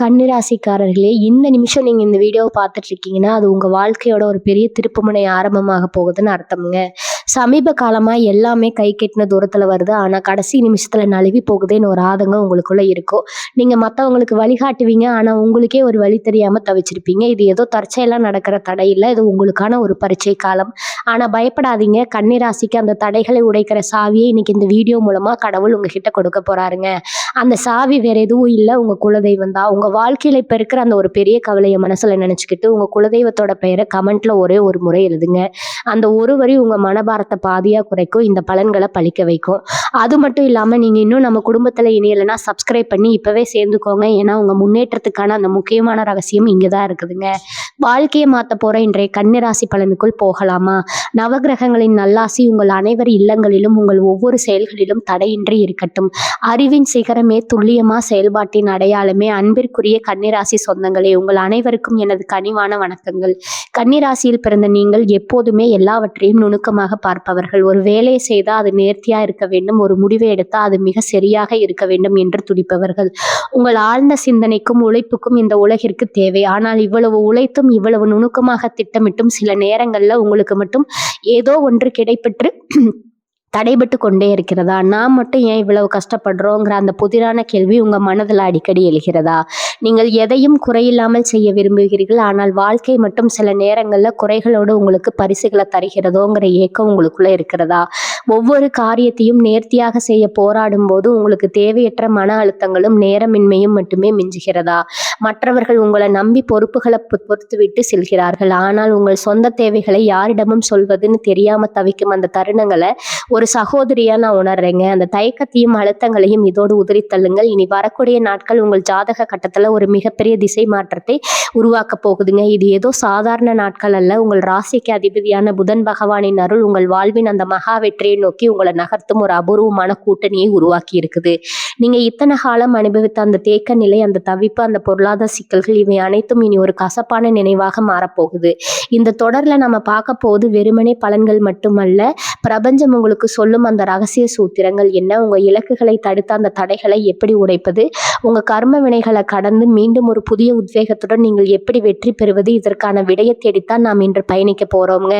கன்னிராசிக்காரர்களே, இந்த நிமிஷம் நீங்க இந்த வீடியோவ பார்த்துட்டு இருக்கீங்கன்னா, அது உங்க வாழ்க்கையோட ஒரு பெரிய திருப்புமுனை ஆரம்பமாக போகுதுன்னு அர்த்தம்ங்க. சமீப காலமா எல்லாமே கை கெட்டின தூரத்துல வருது. ஆனா, கடைசி நிமிஷத்துல நழுவி போகுதேன்னு ஒரு ஆதங்கம் உங்களுக்குள்ள இருக்கும். நீங்க மத்தவங்களுக்கு வழிகாட்டுவீங்க. ஆனா, உங்களுக்கே ஒரு வழி தெரியாம தவிச்சிருப்பீங்க. இது ஏதோ தற்செயலா நடக்கிற தடை இல்ல. இது உங்களுக்கான ஒரு பரீட்சை காலம். ஆனா பயப்படாதீங்க. கன்னிராசிக்கு அந்த தடைகளை உடைக்கிற சாவியை இன்னைக்கு இந்த வீடியோ மூலமா கடவுள் உங்ககிட்ட கொடுக்க போறாருங்க. அந்த சாவி வேற எதுவும் இல்ல, உங்க குலதெய்வம் தான். உங்க வாழ்க்கையில இப்ப இருக்கிற அந்த ஒரு பெரிய கவலைய மனசுல நினைச்சுக்கிட்டு, உங்க குலதெய்வத்தோட பெயர கமெண்ட்ல ஒரே ஒரு முறை எழுதுங்க. அந்த ஒரு வரி உங்க மனபாரத்த பாதியா குறைக்கும். இந்த பலன்கள பலிக்க வைக்கும். அது மட்டும் இல்லாம நீங்க இன்னும் நம்ம குடும்பத்துல இணையலைன்னா சப்ஸ்கிரைப் பண்ணி இப்பவே சேர்ந்துக்கோங்க. ஏன்னா உங்க முன்னேற்றத்துக்கான அந்த முக்கியமான ரகசியம் இங்கதான் இருக்குதுங்க. வாழ்க்கையை மாத்த போற இன்றைய கன்னிராசி பலனுக்குள் போகலாமா? நவகிரகங்களின் நல்லாசி உங்கள் அனைவர் இல்லங்களிலும் உங்கள் ஒவ்வொரு செயல்களிலும் தடையின்றி இருக்கட்டும். அறிவின் சிகரமே, துல்லியமா செயல்பாட்டின் அடையாளமே, அன்பிற்குரிய கன்னிராசி சொந்தங்களே, உங்கள் அனைவருக்கும் எனது கனிவான வணக்கங்கள். கன்னிராசியில் பிறந்த நீங்கள் எப்போதுமே எல்லாவற்றையும் நுணுக்கமாக பார்ப்பவர்கள். ஒரு வேலையை செய்தால் அது நேர்த்தியா இருக்க வேண்டும், ஒரு முடிவை எடுத்தால் அது மிக சரியாக இருக்க வேண்டும் என்று துடிப்பவர்கள். உங்கள் ஆழ்ந்த சிந்தனைக்கும் உழைப்புக்கும் இந்த உலகிற்கு தேவை. ஆனால் இவ்வளவு உழைத்தும் இவ்வளவு நுணுக்கமாக திட்டமிட்டும் சில நேரங்கள்ல உங்களுக்கு மட்டும் ஏதோ ஒன்று கிடைப்பெற்று தடைபட்டு கொண்டே இருக்கிறதா? நாம் மட்டும் ஏன் இவ்வளவு கஷ்டப்படுறோங்கிற அந்த புதிரான கேள்வி உங்க மனதில் அடிக்கடி எழுகிறதா? நீங்கள் எதையும் குறையில்லாமல் செய்ய விரும்புகிறீர்கள். ஆனால் வாழ்க்கை மட்டும் சில நேரங்கள்ல குறைகளோடு உங்களுக்கு பரிசுகளை தருகிறதோங்கிற ஏக்கம் உங்களுக்குள்ள இருக்கிறதா? ஒவ்வொரு காரியத்தையும் நேர்த்தியாக செய்ய போராடும் போது உங்களுக்கு தேவையற்ற மன அழுத்தங்களும் நேரமின்மையும் மட்டுமே மிஞ்சுகிறதா? மற்றவர்கள் உங்களை நம்பி பொறுப்புகளை பொறுத்து விட்டு செல்கிறார்கள். ஆனால் உங்கள் சொந்த தேவைகளை யாரிடமும் சொல்வதுன்னு தெரியாம தவிக்கும் அந்த தருணங்களை ஒரு சகோதரியா நான் உணர்றேங்க. அந்த தயக்கத்தையும் அழுத்தங்களையும் இதோடு உதிரி தள்ளுங்கள். இனி வரக்கூடிய நாட்கள் உங்கள் ஜாதக கட்டத்துல ஒரு மிகப்பெரிய திசை மாற்றத்தை உருவாக்க போகுதுங்க. இது ஏதோ சாதாரண நாட்கள் அல்ல. உங்கள் ராசிக்கு அதிபதியான புதன் பகவானின் அருள் உங்கள் வாழ்வின் அந்த மகா வெற்றியை நோக்கி உங்களை நகர்த்தும் ஒரு அபூர்வமான கூட்டணியை உருவாக்கி இருக்குது. நீங்க இத்தனை காலம் அனுபவித்த அந்த தேக்க நிலை, அந்த தவிப்பு, அந்த பொருளாதார சிக்கல்கள், இவை அனைத்தும் இனி ஒரு கசப்பான நினைவாக மாறப்போகுது. இந்த தொடர்ல நம்ம பார்க்க போது வெறுமனே பலன்கள் மட்டுமல்ல, பிரபஞ்சம் உங்களுக்கு சொல்லும் அந்த ரகசிய சூத்திரங்கள் என்ன, உங்க இலக்குகளை தடுத்த அந்த தடைகளை எப்படி உடைப்பது, உங்க கர்ம வினைகளை கடந்து மீண்டும் ஒரு புதிய உத்வேகத்துடன் நீங்கள் எப்படி வெற்றி பெறுவது, இதற்கான விடையை தேடித்தான் நாம் இன்று பயணிக்க போறோம்ங்க.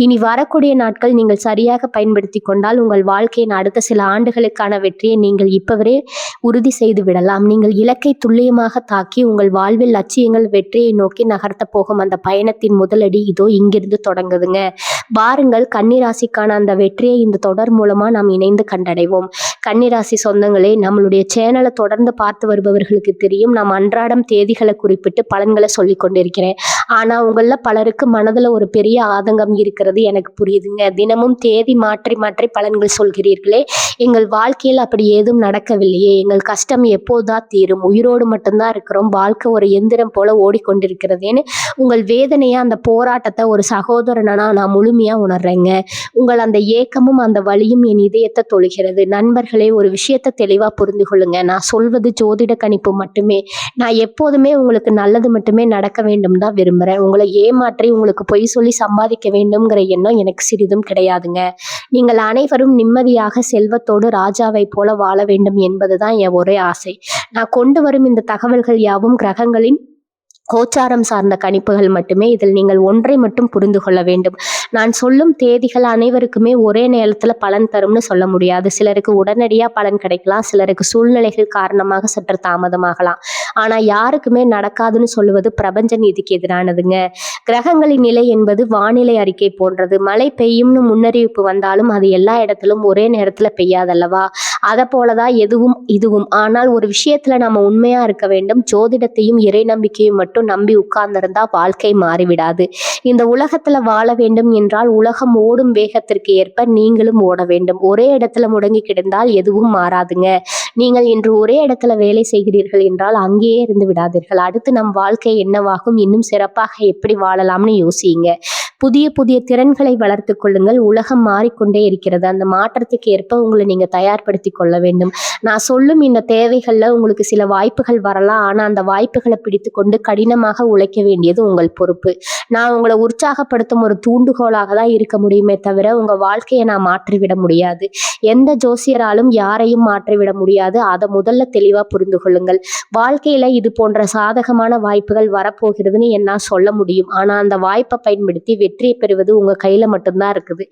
இனி வரக்கூடிய நாட்கள் நீங்கள் சரியாக பயன்படுத்தி கொண்டால் உங்கள் வாழ்க்கையின் அடுத்த சில ஆண்டுகளுக்கான வெற்றியை நீங்கள் இப்பவரே உறுதி செய்து விடலாம். நீங்கள் இலக்கை துல்லியமாக தாக்கி உங்கள் வாழ்வில் லட்சியங்கள் வெற்றியை நோக்கி நகர்த்த போகும் அந்த பயணத்தின் முதலடி இதோ இங்கிருந்து தொடங்குதுங்க. பாருங்கள், கன்னிராசிக்கான அந்த வெற்றியை இந்த தொடர் மூலமா நாம் இணைந்து கண்டடைவோம். கன்னிராசி சொந்தங்களே, நம்மளுடைய சேனலை தொடர்ந்து பார்த்து வருபவர்களுக்கு தெரியும், நாம் அன்றாடம் தேதிகளை குறிப்பிட்டு பலன்களை சொல்லி கொண்டிருக்கிறேன். ஆனா உங்கள பலருக்கு மனதுல ஒரு பெரிய ஆதங்கம் இருக்கிறது எனக்கு புரியுதுங்க. தினமும் தேதி மாற்றி மாற்றி பலன்கள் சொல்கிறீர்களே, எங்கள் வாழ்க்கையில் அப்படி ஏதும் நடக்கவில்லையே, எங்கள் கஷ்டம் எப்போதான் தீரும், உயிரோடு மட்டும்தான் இருக்கிறோம், வாழ்க்கை ஒரு எந்திரம் போல ஓடிக்கொண்டிருக்கிறதேன்னு உங்கள் வேதனையை, அந்த போராட்டத்தை ஒரு சகோதரனா நான் முழுமையா உணர்றேங்க. உங்கள் அந்த ஏக்கமும் அந்த வலியும் என் இதயத்தை தொழுகிறது. நண்பர்களே, ஒரு விஷயத்தை தெளிவா புரிந்து கொள்ளுங்க. நான் சொல்வது ஜோதிட கணிப்பு மட்டுமே. நான் எப்போதுமே உங்களுக்கு நல்லது மட்டுமே நடக்க வேண்டும் தான் விரும்புறேன். உங்களை ஏமாற்றி உங்களுக்கு பொய் சொல்லி சம்பாதிக்க வேண்டும்ங்கிற எண்ணம் எனக்கு சிறிதும் கிடையாதுங்க. நீங்கள் அனைவரும் நிம்மதியாக செல்வத்தோடு ராஜாவை போல வாழ வேண்டும் என்பதுதான் என் ஒரே ஆசை. நான் கொண்டு வரும் இந்த தகவல்கள் யாவும் கிரகங்களின் கோச்சாரம் சார்ந்த கணிப்புகள் மட்டுமே. இதில் நீங்கள் ஒன்றை மட்டும் புரிந்து கொள்ள வேண்டும். நான் சொல்லும் தேதிகள் அனைவருக்குமே ஒரே நேரத்துல பலன் தரும்னு சொல்ல முடியாது. சிலருக்கு உடனடியா பலன் கிடைக்கலாம், சிலருக்கு சூழ்நிலைகள் காரணமாக சற்று தாமதமாகலாம். ஆனா யாருக்குமே நடக்காதுன்னு சொல்லுவது பிரபஞ்ச நீதிக்கு எதிரானதுங்க. கிரகங்களின் நிலை என்பது வானிலை அறிக்கை போன்றது. மழை பெய்யும்னு முன்னறிவிப்பு வந்தாலும் அது எல்லா இடத்திலும் ஒரே நேரத்துல பெய்யாதல்லவா? அதை போலதான் இதுவும். ஆனால் ஒரு விஷயத்துல நம்ம உண்மையா இருக்க வேண்டும். ஜோதிடத்தையும் இறை நம்பிக்கையும் மட்டும் நம்பி உட்கார்ந்திருந்தா வாழ்க்கை மாறிவிடாது. இந்த உலகத்துல வாழ வேண்டும் என்றால் உலகம் ஓடும் வேகத்திற்கு ஏற்ப நீங்களும் ஓட வேண்டும். ஒரே இடத்துல முடங்கி கிடந்தால் எதுவும் மாறாதுங்க. நீங்கள் இன்று ஒரே இடத்துல வேலை செய்கிறீர்கள் என்றால் அங்கேயே இருந்து விடாதீர்கள். அடுத்து நம் வாழ்க்கை என்னவாகும், இன்னும் சிறப்பாக எப்படி வாழலாம்னு யோசியுங்க. புதிய புதிய திறன்களை வளர்த்து கொள்ளுங்கள். உலகம் மாறிக்கொண்டே இருக்கிறது. அந்த மாற்றத்துக்கு ஏற்ப உங்களை நீங்க தயார்படுத்தி கொள்ள வேண்டும். நான் சொல்லும் இந்த தேவைகள்ல உங்களுக்கு சில வாய்ப்புகள் வரலாம். ஆனா அந்த வாய்ப்புகளை பிடித்து கொண்டு கடினமாக உழைக்க வேண்டியது உங்கள் பொறுப்பு. நான் உங்களை உற்சாகப்படுத்தும் ஒரு தூண்டுகோலாக தான் இருக்க முடியுமே தவிர உங்க வாழ்க்கையை நான் மாற்றிவிட முடியாது. எந்த ஜோசியராலும் யாரையும் மாற்றிவிட முடியாது. அதை முதல்ல தெளிவா புரிந்து கொள்ளுங்கள். வாழ்க்கையில இது போன்ற சாதகமான வாய்ப்புகள் வரப்போகிறதுன்னு என்னால் சொல்ல முடியும். ஆனா அந்த வாய்ப்பை பயன்படுத்தி வெற்றியை பெறுவது உங்க கையில மட்டும்தான் இருக்குது.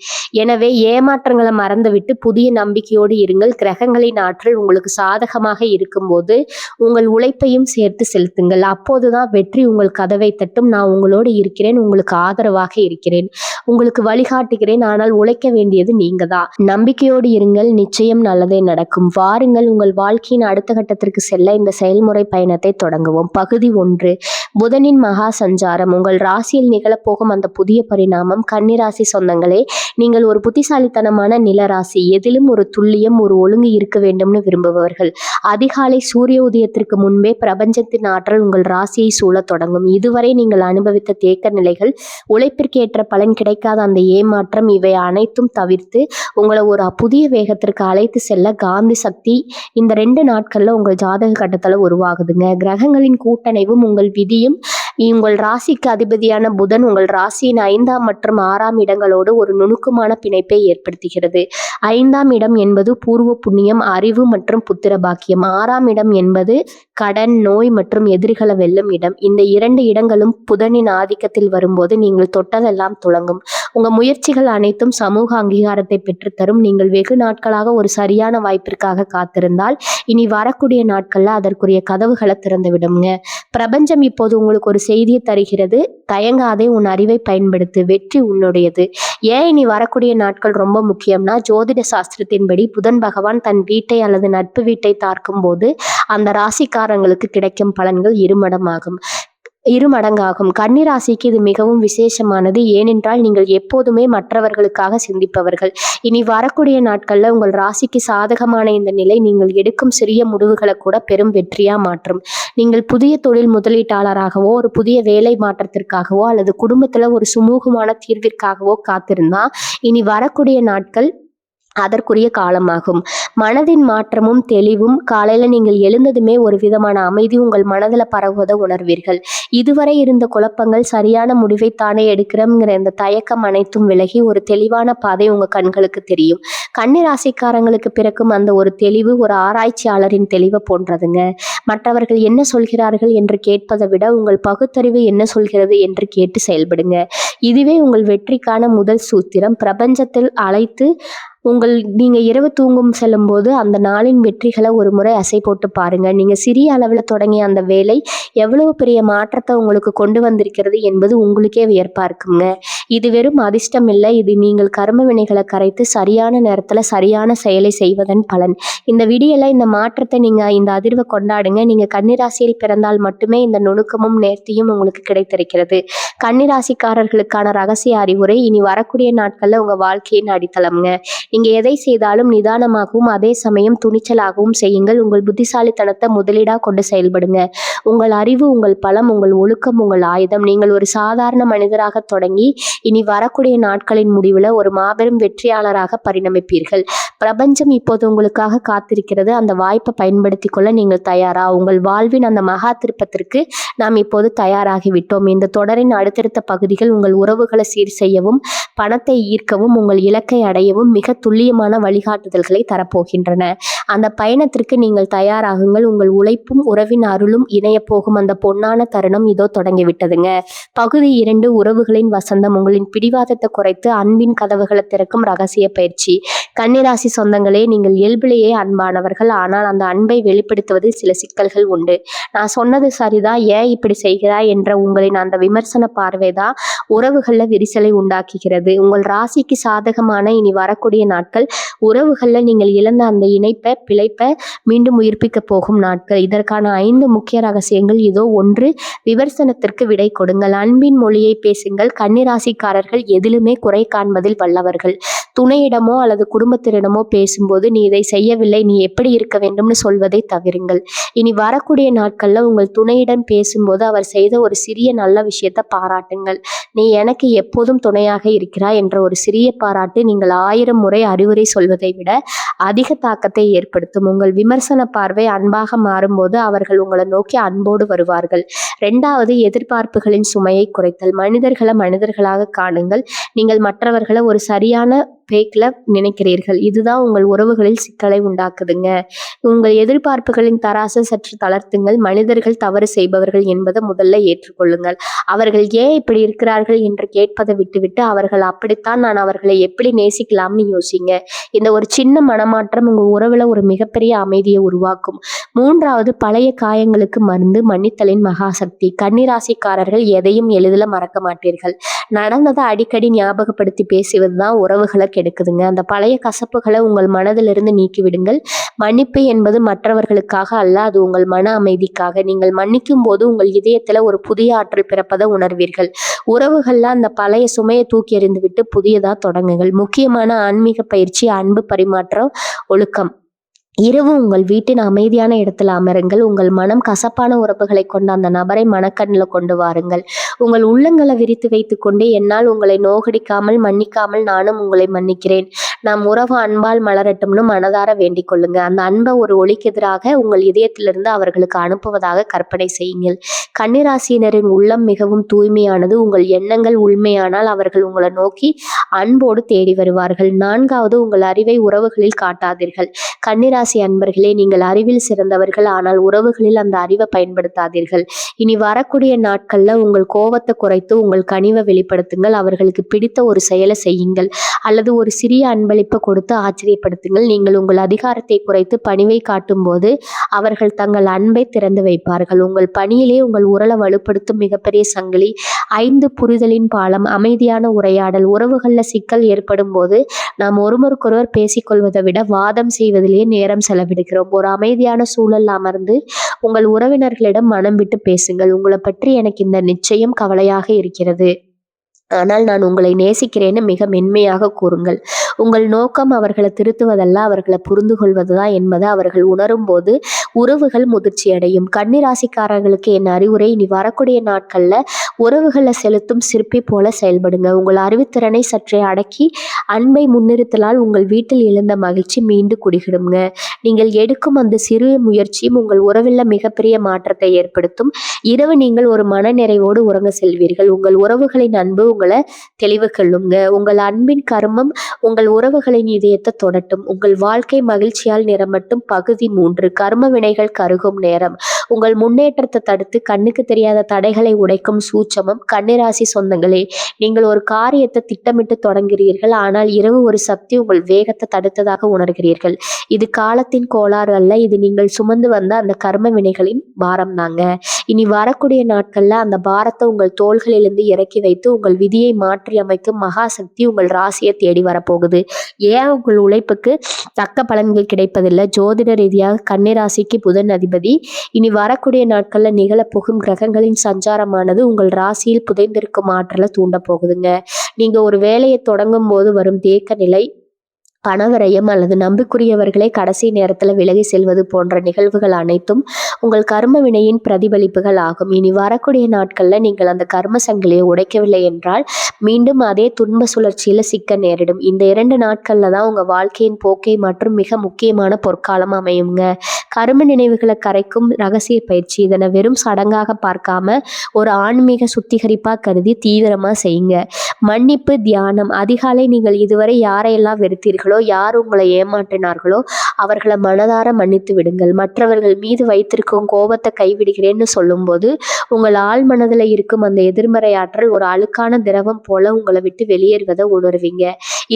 எனவே ஏமாற்றங்களை மறந்துவிட்டு புதிய நம்பிக்கையோடு இருங்கள். கிரகங்களின் ஆற்றல் உங்களுக்கு சாதகமாக இருக்கும்போது உங்கள் உழைப்பையும் சேர்த்து செலுத்துங்கள். அப்போதுதான் வெற்றி உங்கள் கதவை தட்டும். நான் உங்களோடு இருக்கிறேன், உங்களுக்கு ஆதரவாக இருக்கிறேன், உங்களுக்கு வழிகாட்டுகிறேன். ஆனால் உழைக்க வேண்டியது நீங்க தான். நம்பிக்கையோடு இருங்கள், நிச்சயம் நல்லதே நடக்கும். வாருங்கள், உங்கள் வாழ்க்கையின் அடுத்த கட்டத்திற்கு செல்ல இந்த செயல்முறை பயணத்தை தொடங்குவோம். பகுதி 1, புதனின் மகா சஞ்சாரம். உங்கள் ராசியில் நிகழப்போகும் அந்த புதிய பரிணாமம். கன்னிராசி சொந்தங்களே, நீங்கள் ஒரு புத்திசாலித்தனமான நிலராசி. எதிலும் ஒரு துல்லியம், ஒரு ஒழுங்கு இருக்க வேண்டும்னு விரும்புபவர்கள். அதிகாலை சூரிய உதயத்திற்கு முன்பே பிரபஞ்சத்தின் ஆற்றல் உங்கள் ராசியை சூழ தொடங்கும். இதுவரை நீங்கள் அனுபவித்த தேக்க நிலைகள், உழைப்பிற்கேற்ற பலன் கிடைக்காத அந்த ஏமாற்றம், இவை அனைத்தும் தவிர்த்து உங்களை ஒரு புதிய வேகத்திற்கு அழைத்து செல்ல காந்தி சக்தி இந்த 2 நாட்கள்ல உங்கள் ஜாதக கட்டத்துல உருவாகுதுங்க. கிரகங்களின் கூட்டணைவும் உங்கள் விதியும் உங்கள் ராசிக்கு அதிபதியான புதன் உங்கள் ராசியின் 5ஆம் மற்றும் 6ஆம் இடங்களோடு ஒரு நுணுக்கமான பிணைப்பை ஏற்படுத்துகிறது. 5ஆம் இடம் என்பது பூர்வ புண்ணியம், அறிவு மற்றும் புத்திர பாக்கியம். 6ஆம் இடம் என்பது கடன், நோய் மற்றும் எதிரிகளை வெல்லும் இடம். இந்த 2 இடங்களும் புதனின் ஆதிக்கத்தில் வரும்போது நீங்கள் தொட்டதெல்லாம் துலங்கும். உங்க முயற்சிகள் அனைத்தும் சமூக அங்கீகாரத்தை பெற்றுத்தரும். நீங்கள் வெகு நாட்களாக ஒரு சரியான வாய்ப்பிற்காக காத்திருந்தால் இனி வரக்கூடிய நாட்கள்ல அதற்குரிய கதவுகளை திறந்து விடுங்க. பிரபஞ்சம் இப்போது உங்களுக்கு ஒரு செய்தியை தருகிறது. தயங்காதே, உன் அறிவை பயன்படுத்து, வெற்றி உன்னுடையது. ஏன் இனி வரக்கூடிய நாட்கள் ரொம்ப முக்கியம்னா, ஜோதிட சாஸ்திரத்தின்படி புதன் பகவான் தன் வீட்டை அல்லது நட்பு வீட்டை தாக்கும் போது அந்த ராசிக்காரங்களுக்கு கிடைக்கும் பலன்கள் இருமடங்காகும். கன்னிராசிக்கு இது மிகவும் விசேஷமானது. ஏனென்றால் நீங்கள் எப்போதுமே மற்றவர்களுக்காக சிந்திப்பவர்கள். இனி வரக்கூடிய நாட்கள்ல உங்கள் ராசிக்கு சாதகமான இந்த நிலை நீங்கள் எடுக்கும் சிறிய முடிவுகளை கூட பெரும் வெற்றியா மாற்றும். நீங்கள் புதிய தொழில் முதலீட்டாளராகவோ, ஒரு புதிய வேலை மாற்றத்திற்காகவோ அல்லது குடும்பத்துல ஒரு சுமூகமான தீர்விற்காகவோ காத்திருந்தா இனி வரக்கூடிய நாட்கள் அதற்குரிய காலமாகும். மனதின் மாற்றமும் தெளிவும். காலையில நீங்கள் எழுந்ததுமே ஒரு விதமான அமைதி உங்கள் மனதில் பரவுவதை உணர்வீர்கள். இதுவரை இருந்த குழப்பங்கள், சரியான முடிவை தானே எடுக்கிறோம்ங்கிற இந்த தயக்கம் அனைத்தும் விலகி ஒரு தெளிவான பாதை உங்க கண்களுக்கு தெரியும். கன்னிராசிக்காரங்களுக்கு பிறக்கும் அந்த ஒரு தெளிவு ஒரு ஆராய்ச்சியாளரின் தெளிவை போன்றதுங்க. மற்றவர்கள் என்ன சொல்கிறார்கள் என்று கேட்பதை விட உங்கள் பகுத்தறிவு என்ன சொல்கிறது என்று கேட்டு செயல்படுங்க. இதுவே உங்கள் வெற்றிக்கான முதல் சூத்திரம். பிரபஞ்சத்தில் அழைத்து நீங்க இரவு தூங்கும் செல்லும் போது அந்த நாளின் வெற்றிகளை ஒரு முறை அசை போட்டு பாருங்க. நீங்க சிறிய அளவில் தொடங்கிய அந்த வேலை எவ்வளவு பெரிய மாற்றத்தை உங்களுக்கு கொண்டு வந்திருக்கிறது என்பது உங்களுக்கே வியப்பா இருக்குங்க. இது வெறும் அதிர்ஷ்டம் இல்லை, இது நீங்கள் கர்ம வினைகளை கரைத்து சரியான நேரத்துல சரியான செயலை செய்வதன் பலன். இந்த விடியல இந்த மாற்றத்தை நீங்க இந்த அதிர்வை கொண்டாடுங்க. நீங்க கன்னிராசியில் பிறந்தால் மட்டுமே இந்த நுணுக்கமும் நேர்த்தியும் உங்களுக்கு கிடைத்திருக்கிறது. கன்னிராசிக்காரர்களுக்கான ரகசிய அறிவுரை. இனி வரக்கூடிய நாட்கள்ல உங்க வாழ்க்கையின் அடித்தளம்ங்க. நீங்க எதை செய்தாலும் நிதானமாகவும் அதே சமயம் துணிச்சலாகவும் செய்யுங்கள். உங்கள் புத்திசாலித்தனத்தை முதலீடா கொண்டு செயல்படுங்க. உங்கள் அறிவு உங்கள் பலம், உங்கள் ஒழுக்கம் உங்கள் ஆயுதம். நீங்கள் ஒரு சாதாரண மனிதராக தொடங்கி இனி வரக்கூடிய நாட்களின் முடிவில் ஒரு மாபெரும் வெற்றியாளராக பரிணமிப்பீர்கள். பிரபஞ்சம் இப்போது உங்களுக்காக காத்திருக்கிறது. அந்த வாய்ப்பை பயன்படுத்தி கொள்ள நீங்கள் தயாரா? உங்கள் வாழ்வின் அந்த மகா திருப்பத்திற்கு நாம் இப்போது தயாராகிவிட்டோம். இந்த தொடரின் அடுத்தடுத்த பகுதிகள் உங்கள் உறவுகளை சீர் செய்யவும், பணத்தை ஈர்க்கவும், உங்கள் இலக்கை அடையவும் மிக துல்லியமான வழிகாட்டுதல்களை தரப்போகின்றன. அந்த பயணத்திற்கு நீங்கள் தயாராகுங்கள். உங்கள் உழைப்பும் உறவின் அருளும் இணைய போகும் அந்த பொன்னான தருணம் இதோ தொடங்கிவிட்டதுங்க. பகுதி 2, உறவுகளின் வசந்தம். உங்களின் பிடிவாதத்தை குறைத்து அன்பின் கதவுகளை திறக்கும் ரகசிய பயிற்சி. கன்னிராசி சொந்தங்களே, நீங்கள் இயல்பிலேயே அன்பானவர்கள். ஆனால் அந்த அன்பை வெளிப்படுத்துவதில் சில சிக்கல்கள் உண்டு. நான் சொன்னது சரிதான், ஏன் இப்படி செய்கிறாய் என்ற உங்களின் அந்த விமர்சன பார்வைதான் உறவுகள்ல விரிசலை உண்டாக்குகிறது. உங்கள் ராசிக்கு சாதகமான இனி வரக்கூடிய நாட்கள் உறவுகள்ல நீங்கள் இழந்த அந்த பிழைப்பை மீண்டும் உயிர்ப்பிக்க போகும் நாட்கள். இதற்கான 5 முக்கிய ரகசியங்கள் இதோ. 1, விமர்சனத்திற்கு விடை கொடுங்கள். அன்பின் மொழியை பேசுங்கள். கன்னிராசிக்காரர்கள் எதிலுமே குறை காண்பதில் வல்லவர்கள். துணையிடமோ அல்லது குடும்பத்தினரிடமோ பேசும்போது நீ இதை செய்யவில்லை, நீ எப்படி இருக்க வேண்டும்னு சொல்வதை தவிருங்கள். இனி வரக்கூடிய நாட்கள்ல உங்கள் துணையிடம் பேசும்போது அவர் செய்த ஒரு சிறிய நல்ல விஷயத்தை பாராட்டுங்கள். நீ எனக்கு எப்போதும் துணையாக இருக்கிறாய் என்ற ஒரு சிறிய பாராட்டு நீங்கள் 1000 முறை அறிவுரை சொல்வதை விட அதிக தாக்கத்தை ஏற்படுத்தும். உங்கள் விமர்சன பார்வை அன்பாக மாறும்போது அவர்கள் உங்களை நோக்கி அன்போடு வருவார்கள். 2வது, எதிர்பார்ப்புகளின் சுமையை குறைத்தல். மனிதர்களை மனிதர்களாக காணுங்கள். நீங்கள் மற்றவர்களை ஒரு சரியான பேக்கில் நினைக்கிறீர்கள். இதுதான் உங்கள் உறவுகளில் சிக்கலை உண்டாக்குதுங்க. உங்கள் எதிர்பார்ப்புகளின் தராசை சற்று தளர்த்துங்கள். மனிதர்கள் தவறு செய்பவர்கள் என்பதை முதல்ல ஏற்றுக்கொள்ளுங்கள். அவர்கள் ஏன் இப்படி இருக்கிறார்கள் என்று கேட்பதை விட்டுவிட்டு அவர்கள் அப்படித்தான், நான் அவர்களை எப்படி நேசிக்கலாம்னு யோசிங்க. இந்த ஒரு சின்ன மனமாற்றம் உங்கள் உறவில் ஒரு மிகப்பெரிய அமைதியை உருவாக்கும். 3வது, பழைய காயங்களுக்கு மருந்து மன்னித்தலின் மகாசக்தி. கன்னிராசிக்காரர்கள் எதையும் எளிதில் மறக்க மாட்டீர்கள். நடந்ததை அடிக்கடி ஞாபகப்படுத்தி பேசுவது தான் உறவுகளை கெடுக்குதுங்க. அந்த பழைய கசப்புகளை உங்கள் மனதிலிருந்து நீக்கிவிடுங்கள். மன்னிப்பு என்பது மற்றவர்களுக்காக அல்ல, அது உங்கள் மன அமைதிக்காக. நீங்கள் மன்னிக்கும் போது உங்கள் இதயத்துல ஒரு புதிய ஆற்றல் பிறப்பதை உணர்வீர்கள். உறவுகள்ல அந்த பழைய சுமையை தூக்கி எறிந்து விட்டு புதியதா தொடங்குங்கள். முக்கியமான ஆன்மீக பயிற்சி, அன்பு பரிமாற்றம், ஒழுக்கம். இரவு உங்கள் வீட்டின் அமைதியான இடத்துல அமருங்கள். உங்கள் மனம் கசப்பான உறவுகளை கொண்ட அந்த நபரை மனக்கண்ணில் கொண்டு வாருங்கள். உங்கள் உள்ளங்களை விரித்து வைத்து கொண்டே என்னால் உங்களை நோகடிக்காமல் மன்னிக்காமல் நானும் உங்களை மன்னிக்கிறேன், நாம் உறவு அன்பால் மலரட்டும்னு மனதார வேண்டிக் கொள்ளுங்க. அந்த அன்பை ஒரு ஒளிக்கு எதிராக உங்கள் இதயத்திலிருந்து அவர்களுக்கு அனுப்புவதாக கற்பனை செய்யுங்கள். கன்னிராசியினரின் உள்ளம் மிகவும் தூய்மையானது. உங்கள் எண்ணங்கள் உண்மையானால் அவர்கள் உங்களை நோக்கி அன்போடு தேடி வருவார்கள். 4வது, உங்கள் அறிவை உறவுகளில் காட்டாதீர்கள். கன்னிராசி அன்பர்களே, நீங்கள் அறிவில் சிறந்தவர்கள், ஆனால் உறவுகளில் அந்த அறிவை பயன்படுத்தாதீர்கள். இனி வரக்கூடிய நாட்கள்ல உங்கள் கோபத்தை குறைத்து உங்கள் கனிவை வெளிப்படுத்துங்கள். அவர்களுக்கு பிடித்த ஒரு செயலை செய்யுங்கள் அல்லது ஒரு சிறிய அன்பளிப்பை கொடுத்து ஆச்சரியப்படுத்துங்கள். நீங்கள் உங்கள் அதிகாரத்தை குறைத்து பணிவை காட்டும் போது அவர்கள் தங்கள் அன்பை திறந்து வைப்பார்கள். உங்கள் பணியிலே உங்கள் உறலை வலுப்படுத்தும் மிகப்பெரிய சங்கிலி 5 புரிதலின் பாலம், அமைதியான உரையாடல். உறவுகள்ல சிக்கல் ஏற்படும் போது நாம் ஒருவருக்கொருவர் பேசிக்கொள்வதை விட வாதம் செய்வதிலேயே நேரம் செலவிடுகிறோம். ஒரு அமைதியான சூழல் அமர்ந்து உங்கள் உறவினர்களிடம் மனம் விட்டு பேசுங்கள். உங்களை பற்றி எனக்கு இந்த நிச்சயம் கவலையாக இருக்கிறது, ஆனால் நான் உங்களை நேசிக்கிறேன்னு மிக மென்மையாக கூறுங்கள். உங்கள் நோக்கம் அவர்களை திருத்துவதல்ல, அவர்களை புரிந்து கொள்வதுதான் என்பதை அவர்கள் உணரும் போது உறவுகள் முதிர்ச்சி அடையும். கன்னிராசிக்காரர்களுக்கு என் அறிவுரை, இனி வரக்கூடிய நாட்கள்ல உறவுகளை செலுத்தும் சிற்பி போல செயல்படுங்க. உங்கள் அறிவுத்திறனை சற்றே அடக்கி அன்பை முன்னிறுத்தலால் உங்கள் வீட்டில் எழுந்த மகிழ்ச்சி மீண்டு குடிகிடுங்க. நீங்கள் எடுக்கும் அந்த சிறு முயற்சியும் உங்கள் உறவில் மிகப்பெரிய மாற்றத்தை ஏற்படுத்தும். இரவு நீங்கள் ஒரு மன நிறைவோடு உறங்க செல்வீர்கள். உங்கள் உறவுகளின் அன்பு உங்களை தெளிவு கொள்ளுங்க. உங்கள் அன்பின் கர்மம் உங்கள் உறவுகளின் இதயத்தை தொடட்டும். உங்கள் வாழ்க்கை மகிழ்ச்சியால் நிரம்பட்டும். பகுதி 3, கர்ம வினைகள் கருகும் நேரம். உங்கள் முன்னேற்றத்தை தடுத்து கண்ணுக்கு தெரியாத தடைகளை உடைக்கும் சூட்சமம். கன்னிராசி சொந்தங்களே, நீங்கள் ஒரு காரியத்தை திட்டமிட்டு தொடங்குகிறீர்கள், ஆனால் இரவு ஒரு சக்தி உங்கள் வேகத்தை தடுத்ததாக உணர்கிறீர்கள். இது காலத்தின் கோளாறு அல்ல, இது நீங்கள் சுமந்து வந்த அந்த கர்ம வினைகளின் பாரம் தாங்க. இனி வரக்கூடிய நாட்கள்ல அந்த பாரத்தை உங்கள் தோள்களிலிருந்து இறக்கி வைத்து உங்கள் விதியை மாற்றி அமைக்கும் மகாசக்தி உங்கள் ராசியை தேடி வரப்போகுது. ஏன் உங்கள் உழைப்புக்கு தக்க பலன்கள் கிடைப்பதில்லை? ஜோதிட ரீதியாக கன்னிராசிக்கு புதன் அதிபதி. இனி வரக்கூடிய நாட்கள்ல நிகழப்போகும் கிரகங்களின் சஞ்சாரமானது உங்கள் ராசியில் புதைந்திருக்கும் ஆற்றலை தூண்ட போகுதுங்க. நீங்க ஒரு வேலையை தொடங்கும் போது வரும் தேக்க நிலை, பணவரையம் அல்லது நம்பிக்குரியவர்களை கடைசி நேரத்தில் விலகி செல்வது போன்ற நிகழ்வுகள் அனைத்தும் உங்கள் கர்ம வினையின் பிரதிபலிப்புகள் ஆகும். இனி வரக்கூடிய நாட்கள்ல நீங்கள் அந்த கர்ம சங்கிலியை உடைக்கவில்லை என்றால் மீண்டும் அதே துன்ப சுழற்சியில சிக்க நேரிடும். இந்த 2 நாட்கள்ல தான் உங்க வாழ்க்கையின் போக்கை மற்றும் மிக முக்கியமான பொற்காலம் அமையுங்க. கர்ம நினைவுகளை கரைக்கும் ரகசிய பயிற்சி. இதனை வெறும் சடங்காக பார்க்காம ஒரு ஆன்மீக சுத்திகரிப்பா கருதி தீவிரமா செய்யுங்க. மன்னிப்பு தியானம். அதிகாலை நீங்கள் இதுவரை யாரையெல்லாம் வெறுத்தீர்களோ, யார் உங்களை ஏமாற்றினார்களோ அவர்களை மனதார மன்னித்து விடுங்கள். மற்றவர்கள் மீது வைத்திருக்கும் கோபத்தை கைவிடுகிறேன்னு சொல்லும்போது உங்கள் ஆழ் மனதில் இருக்கும் அந்த எதிர்மறை ஆற்றல் ஒரு அழுக்கான திரவம் போல உங்களை விட்டு வெளியேறுவதை உணர்வீங்க.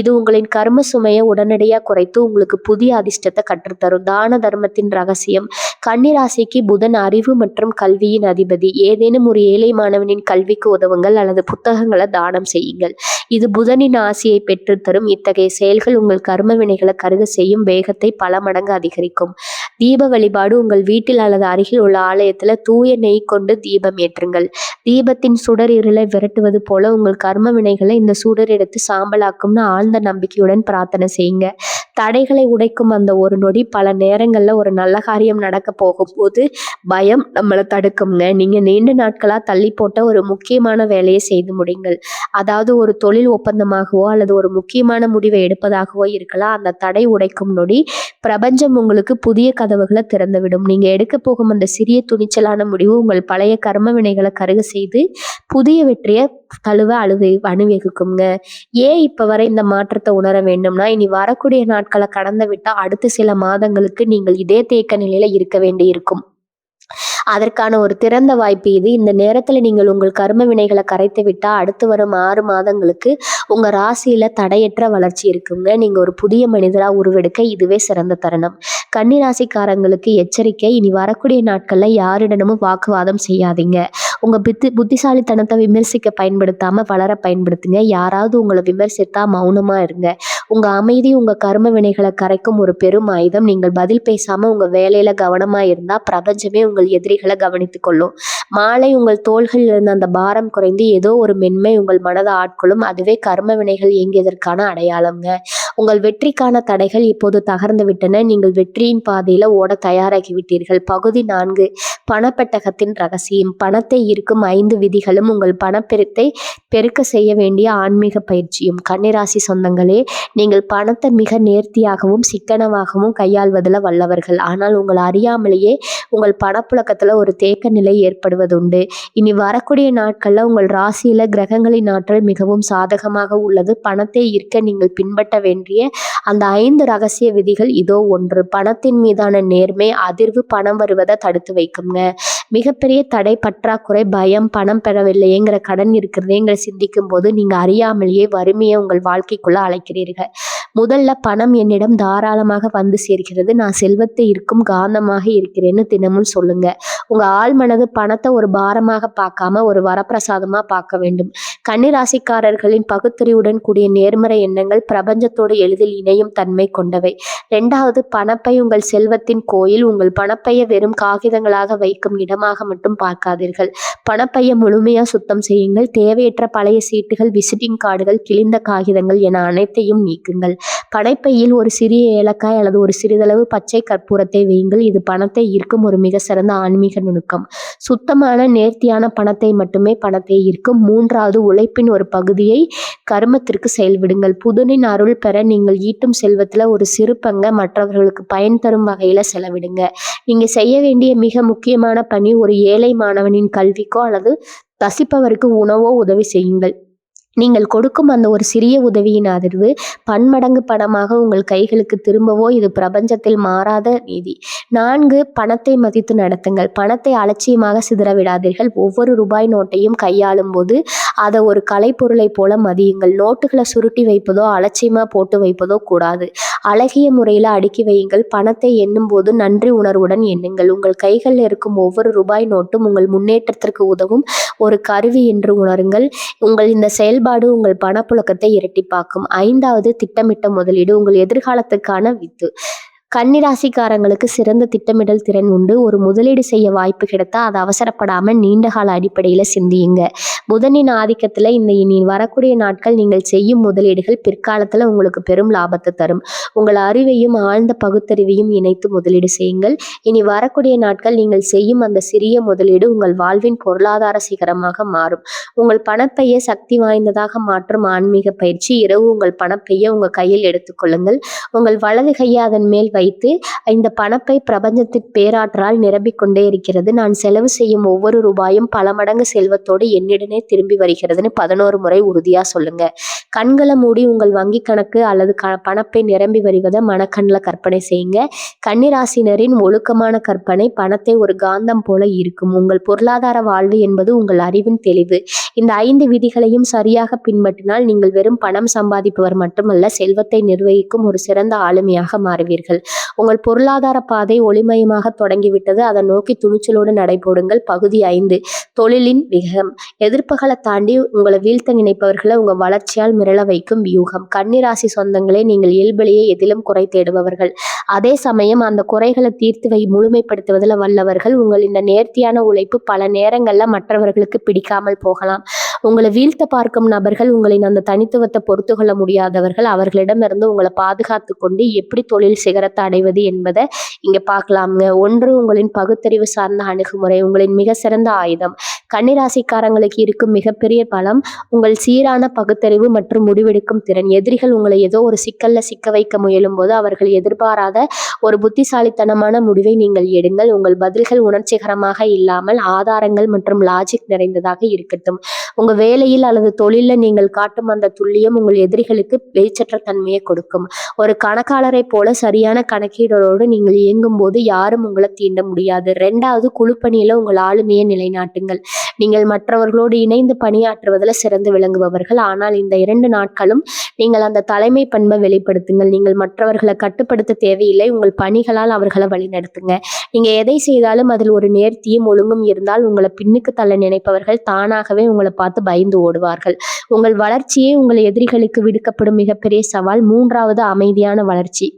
இது உங்களின் கர்ம சுமையை உடனடியாக குறைத்து உங்களுக்கு புதிய அதிர்ஷ்டத்தை கற்றுத்தரும். தான தர்மத்தின் ரகசியம். கன்னிராசிக்கு புதன் அறிவு மற்றும் கல்வியின் அதிபதி. ஏதேனும் ஒரு ஏழை மாணவனின் கல்விக்கு உதவுங்கள் அல்லது புத்தகங்களை தானம் செய்யுங்கள். இது புதனின் ஆசியை பெற்றுத்தரும். இத்தகைய செயல்கள் உங்கள் கர்ம வினைகளை கருக செய்யும் வேகத்தை பல மடங்கு அதிகரிக்கும். தீப வழிபாடு. உங்கள் வீட்டில் அல்லது அருகில் உள்ள ஆலயத்தில் தூய நெய் கொண்டு தீபம் ஏற்றுங்கள். தீபத்தின் சுடர் இருளை விரட்டுவது போல உங்கள் கர்ம வினைகளை இந்த சுடர் எடுத்து சாம்பலாக்கும்னு ஆழ்ந்த நம்பிக்கையுடன் பிரார்த்தனை செய்யுங்க. தடைகளை உடைக்கும் அந்த ஒரு நொடி பல நேரங்கள்ல ஒரு நல்ல காரியம் நடக்க போகும்போது பயம் நம்மளை தடுக்குங்க. நீங்க நீண்ட நாட்களா தள்ளி போட்ட ஒரு முக்கியமான வேலையை செய்து முடியுங்கள். அதாவது ஒரு தொழில் ஒப்பந்தமாகவோ அல்லது ஒரு முக்கியமான முடிவை எடுப்பதாகவோ இருக்கலாம். அந்த தடை உடைக்கும் நொடி பிரபஞ்சம் உங்களுக்கு புதிய கதவுகளை திறந்துவிடும். நீங்க எடுக்க போகும் அந்த சிறிய துணிச்சலான முடிவு உங்கள் பழைய கர்ம வினைகளை கருக செய்து புதிய வெற்றியை தழுவ அணிவகுக்குங்க. ஏன் இப்ப வரை இந்த மாற்றத்தை உணர வேண்டும்னா, இனி வரக்கூடிய நாட்களை கடந்து விட்டா அடுத்த சில மாதங்களுக்கு நீங்கள் இதே தேக்க நிலையில இருக்க வேண்டி இருக்கும். அதற்கான ஒரு திறந்த வாய்ப்பு இது. இந்த நேரத்துல நீங்கள் உங்கள் கர்ம வினைகளை கரைத்து விட்டா அடுத்து வரும் 6 மாதங்களுக்கு உங்க ராசியில தடையற்ற வளர்ச்சி இருக்குங்க. நீங்க ஒரு புதிய மனிதரா உருவெடுக்க இதுவே சிறந்த தருணம். கன்னி ராசிக்காரங்களுக்கு எச்சரிக்கை, இனி வரக்கூடிய நாட்கள்ல யாரிடமும் வாக்குவாதம் செய்யாதீங்க. உங்க புத்திசாலித்தனத்தை விமர்சிக்க பயன்படுத்தாம வளர பயன்படுத்துங்க. யாராவது உங்களை விமர்சித்தா மௌனமா இருங்க. உங்க அமைதி உங்க கர்ம வினைகளை கரைக்கும் ஒரு பெரும் ஆயுதம். நீங்கள் பதில் பேசாம உங்க வேலையில கவனமா இருந்தா பிரபஞ்சமே உங்கள் எதிரிகளை கவனித்துக் கொள்ளும். மாலை உங்கள் தோள்களில் இருந்த அந்த பாரம் குறைந்து ஏதோ ஒரு மென்மை உங்கள் மனதை ஆட்கொள்ளும். அதுவே கர்ம வினைகள் இயங்கியதற்கான அடையாளம்ங்க. உங்கள் வெற்றிக்கான தடைகள் இப்போது தகர்ந்து விட்டன. நீங்கள் வெற்றியின் பாதையில ஓட தயாராகி விட்டீர்கள். பகுதி 4, பணப்பெட்டகத்தின் ரகசியம். பணத்தை ஈர்க்கும் 5 விதிகளும் உங்கள் பணப்பெருத்தை பெருக்க செய்ய வேண்டிய ஆன்மீக பயிற்சியும். கன்னிராசி சொந்தங்களே, நீங்கள் பணத்தை மிக நேர்த்தியாகவும் சிக்கனமாகவும் கையாள்வதில் வல்லவர்கள். ஆனால் உங்கள் அறியாமலேயே உங்கள் பணப்புழக்கத்துல ஒரு தேக்க நிலை ஏற்படுவதுண்டு. இனி வரக்கூடிய நாட்கள்ல உங்கள் ராசியில கிரகங்களின் ஆற்றல் மிகவும் சாதகமாக உள்ளது. பணத்தை ஈர்க்க நீங்கள் பின்பற்ற வேண்டிய அந்த 5 ரகசிய விதிகள் இதோ. 1, பணத்தின் மீதான நேர்மை. அதிர்வு பணம் வருவதை தடுத்து வைக்குங்க. மிகப்பெரிய தடை பற்றாக்குறை, பயம், பணம் பெறவில்லையேங்கிற கடன் இருக்கிறதேங்கிற சிந்திக்கும் போது நீங்க அறியாமலேயே வறுமையை உங்கள் வாழ்க்கைக்குள்ள அழைக்கிறீர்கள். முதல்ல பணம் என்னிடம் தாராளமாக வந்து சேர்கிறது, நான் செல்வத்தை ஈர்க்கும் காந்தமாக இருக்கிறேன்னு தினமும் சொல்லுங்க. உங்க ஆழ் மனது பணத்தை ஒரு பாரமாக பார்க்காம ஒரு வரப்பிரசாதமா பார்க்க வேண்டும். கன்னிராசிக்காரர்களின் பகுத்தறிவுடன் கூடிய நேர்மறை எண்ணங்கள் பிரபஞ்சத்தோடு எளிதில் இணையும் தன்மை கொண்டவை. 2வது, பணப்பை உங்கள் செல்வத்தின் கோயில். உங்கள் பணப்பையை வெறும் காகிதங்களாக வைக்கும் இடமாக மட்டும் பார்க்காதீர்கள். பணப்பையை முழுமையா சுத்தம் செய்யுங்கள். தேவையற்ற பழைய சீட்டுகள், விசிட்டிங் கார்டுகள், கிழிந்த காகிதங்கள் என அனைத்தையும் நீக்குங்கள். பணப்பையில் ஒரு சிறிய ஏலக்காய் அல்லது ஒரு சிறிதளவு பச்சை கற்பூரத்தை வையுங்கள். இது பணத்தை ஈர்க்கும் ஒரு மிக சிறந்த ஆன்மீக நுணுக்கம். சுத்தமான நேர்த்தியான பணத்தை மட்டுமே பணத்தை ஈர்க்கும். 3வது, உழைப்பின் ஒரு பகுதியை கர்மத்திற்கு செயல்விடுங்கள். புதனின் அருள் பெற நீங்கள் ஈட்டும் செல்வத்துல ஒரு சிறு பங்கை மற்றவர்களுக்கு பயன் தரும் வகையில செலவிடுங்க. நீங்க செய்ய வேண்டிய மிக முக்கியமான பணி, ஒரு ஏழை மாணவனின் கல்விக்கோ அல்லது பசிப்பவருக்கு உணவோ உதவி செய்யுங்கள். நீங்கள் கொடுக்கும் அந்த ஒரு சிறிய உதவியின் அதிர்வு பன்மடங்கு பணமாக உங்கள் கைகளுக்கு திரும்பவோ இது பிரபஞ்சத்தில் மாறாத நீதி. 4, பணத்தை மதித்து நடத்துங்கள். பணத்தை அலட்சியமாக சிதற விடாதீர்கள். ஒவ்வொரு ரூபாய் நோட்டையும் கையாளும் போது அதை ஒரு கலைப்பொருளை போல மதியுங்கள். நோட்டுகளை சுருட்டி வைப்பதோ அலட்சியமா போட்டு வைப்பதோ கூடாது. அழகிய முறையில் அடுக்கி வையுங்கள். பணத்தை எண்ணும் போது நன்றி உணர்வுடன் எண்ணுங்கள். உங்கள் கைகளில் இருக்கும் ஒவ்வொரு ரூபாய் நோட்டும் உங்கள் முன்னேற்றத்திற்கு உதவும் ஒரு கருவி என்று உணருங்கள். உங்கள் இந்த செயல்பாடு உங்கள் பணப்புழக்கத்தை இரட்டிப்பாக்கும். 5வது, திட்டமிட்ட முதலீடு. உங்கள் எதிர்காலத்துக்கான வித்து. கன்னிராசிக்காரங்களுக்கு சிறந்த திட்டமிடல் திறன் உண்டு. ஒரு முதலீடு செய்ய வாய்ப்பு கிடைத்தா அதை அவசரப்படாம நீண்ட கால அடிப்படையில சிந்தியுங்க. புதனின் ஆதிக்கத்துல இனி வரக்கூடிய நாட்கள் நீங்கள் செய்யும் முதலீடுகள் பிற்காலத்துல உங்களுக்கு பெரும் லாபத்தை தரும். உங்கள் அறிவையும் ஆழ்ந்த பகுத்தறிவையும் இணைத்து முதலீடு செய்யுங்கள். இனி வரக்கூடிய நாட்கள் நீங்கள் செய்யும் அந்த சிறிய முதலீடு உங்கள் வாழ்வின் பொருளாதார சிகரமாக மாறும். உங்கள் பணப்பையை சக்தி வாய்ந்ததாக மாற்றும் ஆன்மீக பயிற்சி. இரவு உங்கள் பணப்பையை உங்க கையில் எடுத்துக்கொள்ளுங்கள். உங்கள் வலது கையை அதன் மேல் வைத்து இந்த பணப்பை பிரபஞ்சத்தின் பேராற்றலால் நிரம்பிக்கொண்டே இருக்கிறது. நான் செலவு செய்யும் ஒவ்வொரு ரூபாயும் பல மடங்கு செல்வத்தோடு என்னிடனே திரும்பி வருகிறதுன்னு 11 முறை உறுதியா சொல்லுங்க. கண்களை மூடி உங்கள் வங்கி கணக்கு அல்லது பணப்பை நிரம்பி வருவதை மனக்கண்ணில் கற்பனை செய்யுங்க. கன்னிராசினரின் ஒழுக்கமான கற்பனை பணத்தை ஒரு காந்தம் போல இருக்கும். உங்கள் பொருளாதார வாழ்வு என்பது உங்கள் அறிவின் தெளிவு. இந்த 5 விதிகளையும் சரியாக பின்பற்றினால் நீங்கள் வெறும் பணம் சம்பாதிப்பவர் மட்டுமல்ல, செல்வத்தை நிர்வகிக்கும் ஒரு சிறந்த ஆளுமையாக மாறுவீர்கள். உங்கள் பொருளாதார பாதை ஒளிமயமாக தொடங்கிவிட்டது. அதை நோக்கி துணிச்சலோடு நடைபோடுங்கள். பகுதி 5, தொழிலின் விகம். எதிர்ப்புகளை தாண்டி உங்களை வீழ்த்த நினைப்பவர்களை உங்கள் வளர்ச்சியால் மிரள வைக்கும் வியூகம். கன்னிராசி சொந்தங்களே, நீங்கள் இயல்பிலேயே எதிலும் குறை தேடுபவர்கள். அதே சமயம் அந்த குறைகளை தீர்த்து முழுமைப்படுத்துவதில் வல்லவர்கள். உங்கள் இந்த நேர்த்தியான உழைப்பு பல நேரங்களில் மற்றவர்களுக்கு பிடிக்காமல் போகலாம். உங்களை வீழ்த்த பார்க்கும் நபர்கள் உங்களின் அந்த தனித்துவத்தை பொறுத்து கொள்ள முடியாதவர்கள். அவர்களிடமிருந்து உங்களை பாதுகாத்து கொண்டு எப்படி தொழில் சிகரத்தை அடைவது என்பதை இங்க பார்க்கலாம்ங்க. ஒன்று, உங்களின் பகுத்தறிவு சார்ந்த அணுகுமுறை உங்களின் மிக சிறந்த ஆயுதம். கன்னிராசிக்காரங்களுக்கு இருக்கும் மிகப்பெரிய பலம் உங்கள் சீரான பகுத்தறிவு மற்றும் முடிவெடுக்கும் திறன். எதிரிகள் உங்களை ஏதோ ஒரு சிக்கல்ல சிக்க வைக்க முயலும் போது அவர்கள் எதிர்பாராத ஒரு புத்திசாலித்தனமான முடிவை நீங்கள் எடுங்கள். உங்கள் பதில்கள் உணர்ச்சிகரமாக இல்லாமல் ஆதாரங்கள் மற்றும் லாஜிக் நிறைந்ததாக இருக்கட்டும். உங்க வேலையில் அல்லது தொழில நீங்கள் காட்டும் அந்த துல்லியம் உங்கள் எதிரிகளுக்கு வெளிச்சற்ற தன்மையை கொடுக்கும். ஒரு கணக்காளரை போல சரியான கணக்கீடோடு நீங்கள் இயங்கும் போது யாரும் உங்களை தீண்ட முடியாது. 2வது, குழுப்பணியில உங்கள் ஆளுமையை நிலைநாட்டுங்கள். நீங்கள் மற்றவர்களோடு இணைந்து பணியாற்றுவதில் சிறந்து விளங்குபவர்கள். ஆனால் இந்த 2 நாட்களும் நீங்கள் அந்த தலைமை பண்பை வெளிப்படுத்துங்கள். நீங்கள் மற்றவர்களை கட்டுப்படுத்த தேவையில்லை. உங்கள் பணிகளால் அவர்களை வழிநடத்துங்க. நீங்க எதை செய்தாலும் அதில் ஒரு நேர்த்தியும் ஒழுங்கும் இருந்தால் உங்களை பின்னுக்கு தள்ள நினைப்பவர்கள் தானாகவே உங்களை பார்த்து பயந்து ஓடுவார்கள். உங்கள் வளர்ச்சியே உங்கள் எதிரிகளுக்கு விடுக்கப்படும் மிகப்பெரிய சவால். 3வது, அமைதியான வளர்ச்சி.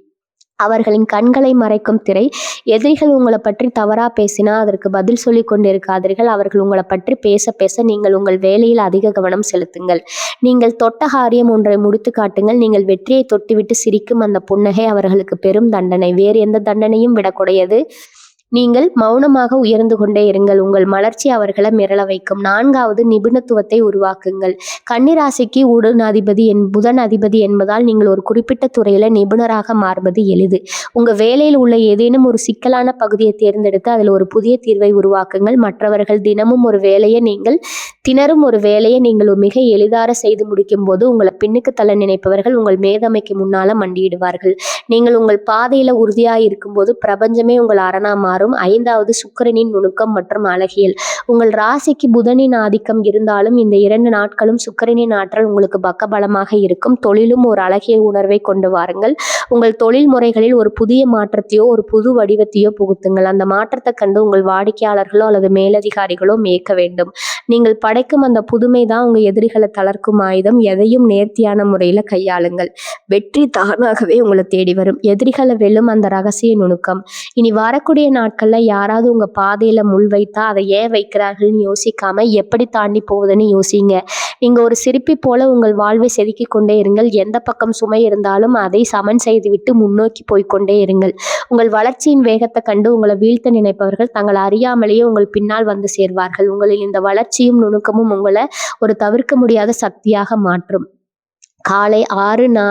அவர்களின் கண்களை மறைக்கும் திரை. எதிரிகள் உங்களை பற்றி தவறா பேசினா அதற்கு பதில் சொல்லி கொண்டிருக்காதீர்கள். அவர்கள் உங்களை பற்றி பேச பேச நீங்கள் உங்கள் வேலையில் அதிக கவனம் செலுத்துங்கள். நீங்கள் தொட்ட காரியம் ஒன்றை முடித்து காட்டுங்கள். நீங்கள் வெற்றியை தொட்டுவிட்டு சிரிக்கும் அந்த புன்னகை அவர்களுக்கு பெரும் தண்டனை. வேறு எந்த தண்டனையும் விடக்கூடியது. நீங்கள் மௌனமாக உயர்ந்து கொண்டே இருங்கள். உங்கள் மலர்ச்சி அவர்களை மிரள வைக்கும். 4வது, நிபுணத்துவத்தை உருவாக்குங்கள். கன்னிராசிக்கு புதன் அதிபதி என்பதால் நீங்கள் ஒரு குறிப்பிட்ட துறையில நிபுணராக மாறுவது எளிது. உங்க வேலையில் உள்ள ஏதேனும் ஒரு சிக்கலான பகுதியை தேர்ந்தெடுத்து அதில் ஒரு புதிய தீர்வை உருவாக்குங்கள். மற்றவர்கள் தினமும் திணறும் ஒரு வேலையை நீங்கள் மிக எளிதாக செய்து முடிக்கும் போது உங்களை பின்னுக்கு தள்ள நினைப்பவர்கள் உங்கள் மேதமைக்கு முன்னால மண்டியிடுவார்கள். நீங்கள் உங்கள் பாதையில உறுதியாக இருக்கும்போது பிரபஞ்சமே உங்கள் அரணா மாறும். 5வது, சுக்கிரனின் நுணுக்கம் மற்றும் அழகியல். உங்கள் ராசிக்கு புதனின் ஆதிக்கம் இருந்தாலும் இந்த 2 நாட்களும் சுக்கிரனின் ஆற்றல் உங்களுக்கு பக்கபலமாக இருக்கும். தொழிலும் ஒரு அழகிய உணர்வை கொண்டு வாருங்கள். உங்கள் தொழில் முறைகளில் ஒரு புதிய மாற்றத்தையோ ஒரு புது வடிவத்தையோ புகுத்துங்கள். அந்த மாற்றத்தை கண்டு உங்கள் வாடிக்கையாளர்களோ அல்லது மேலதிகாரிகளோ மேய்க்க வேண்டும். நீங்கள் படைக்கும் அந்த புதுமை தான் உங்க எதிரிகளை தளர்க்கும் ஆயுதம். எதையும் நேர்த்தியான முறையில கையாளுங்கள். வெற்றி தானாகவே உங்களை தேடி வரும். எதிரிகளை வெல்லும் அந்த ரகசிய நுணுக்கம். இனி வரக்கூடிய நாட்கள்ல யாராவது உங்க பாதையில முள் வைத்தா அதை ஏன் வைக்கிறார்கள்னு யோசிக்காம எப்படி தாண்டி போவதுன்னு யோசிங்க. நீங்க ஒரு சிற்பி போல உங்கள் வாழ்வை செதுக்கிக் கொண்டே இருங்கள். எந்த பக்கம் சுமை இருந்தாலும் அதை சமன் செய்துவிட்டு முன்னோக்கி போய்கொண்டே இருங்கள். உங்கள் வளர்ச்சியின் வேகத்தை கண்டு உங்களை வீழ்த்த நினைப்பவர்கள் தங்கள் அறியாமலேயே உங்கள் பின்னால் வந்து சேர்வார்கள். உங்களில் இந்த வளர்ச்சியும் நுணுக்கமும் உங்களை ஒரு தவிர்க்க முடியாத சக்தியாக மாற்றும். காலை 6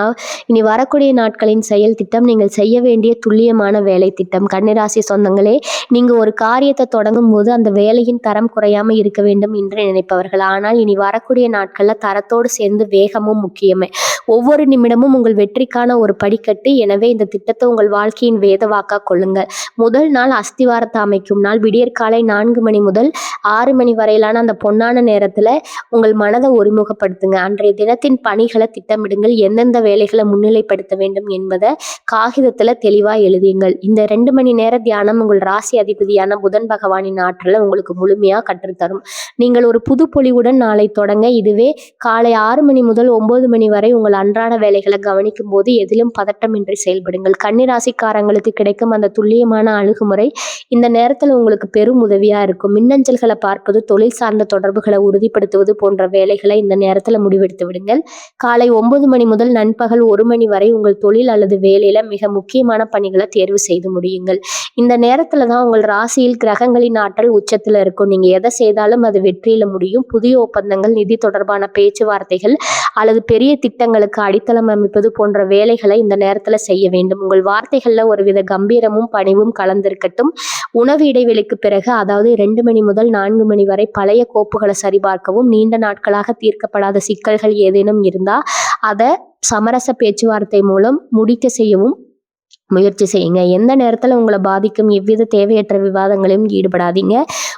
இனி வரக்கூடிய நாட்களின் செயல் திட்டம். நீங்கள் செய்ய வேண்டிய துல்லியமான வேலை திட்டம். கன்னிராசி சொந்தங்களே, நீங்க ஒரு காரியத்தை தொடங்கும் போது அந்த வேலையின் தரம் குறையாம இருக்க வேண்டும் என்று நினைப்பவர்கள். ஆனால் இனி வரக்கூடிய நாட்கள்ல தரத்தோடு சேர்ந்து வேகமும் முக்கியமே. ஒவ்வொரு நிமிடமும் உங்கள் வெற்றிக்கான ஒரு படிக்கட்டு. எனவே இந்த திட்டத்தை உங்கள் வாழ்க்கையின் வேதவாக்கா கொள்ளுங்கள். முதல் நாள் அஸ்திவாரத்தை அமைக்கும் நாள். விடியற்காலை 4 மணி முதல் 6 மணி வரையிலான அந்த பொன்னான நேரத்துல உங்கள் மனதை ஒருமுகப்படுத்துங்க. அன்றைய தினத்தின் பணிகளை திட்டமிடுங்கள். எந்தெந்த வேலைகளை முன்னிலைப்படுத்த வேண்டும் என்பதை காகிதத்துல தெளிவா எழுதியுங்கள். இந்த 2 மணி நேர தியானம் உங்கள் ராசி அதிபதியான புதன் பகவானின் ஆற்றலை உங்களுக்கு முழுமையா கற்றுத்தரும். நீங்கள் ஒரு புது பொலிவுடன் நாளை தொடங்க. இதுவே காலை 6 மணி முதல் 9 மணி வரை உங்கள் அன்றாட வேலைகளை கவனிக்கும் போது எதிலும் பதட்டமின்றி செயல்படுங்கள். கன்னிராசிக்காரங்களுக்கு கிடைக்கும் அந்த துல்லியமான அணுகுமுறை இந்த நேரத்துல உங்களுக்கு பெரும் உதவியா இருக்கும். மின்னஞ்சல்களை பார்ப்பது, தொழில் சார்ந்த தொடர்புகளை உறுதிப்படுத்துவது போன்ற வேலைகளை இந்த நேரத்துல முடிவெடுத்து விடுங்கள். காலை 9 மணி முதல் நண்பகல் 1 மணி வரை உங்கள் தொழில் அல்லது வேலையில மிக முக்கியமான பணிகளை தேர்வு செய்து முடியுங்கள். இந்த நேரத்துல தான் உங்கள் ராசியில் கிரகங்களின் ஆற்றல் உச்சத்துல இருக்கும். நீங்க எதை செய்தாலும் அது வெற்றியில முடியும். புதிய ஒப்பந்தங்கள், நிதி தொடர்பான பேச்சுவார்த்தைகள் அல்லது பெரிய திட்டங்களுக்கு அடித்தளம் அமைப்பது போன்ற வேலைகளை இந்த நேரத்துல செய்ய வேண்டும். உங்கள் வார்த்தைகள்ல ஒருவித கம்பீரமும் பணிவும் கலந்திருக்கட்டும். உணவு இடைவெளிக்கு பிறகு, அதாவது 2 மணி முதல் 4 மணி வரை பழைய கோப்புகளை சரிபார்க்கவும், நீண்ட நாட்களாக தீர்க்கப்படாத சிக்கல்கள் ஏதேனும் இருந்தா அதை சமரச பேச்சுவார்த்தை மூலம் முடிக்க செய்யவும் முயற்சி செய்யுங்க. எந்த நேரத்துல உங்களை பாதிக்கும் எவ்வித தேவையற்ற விவாதங்களையும் ஈடுபடாதீங்க.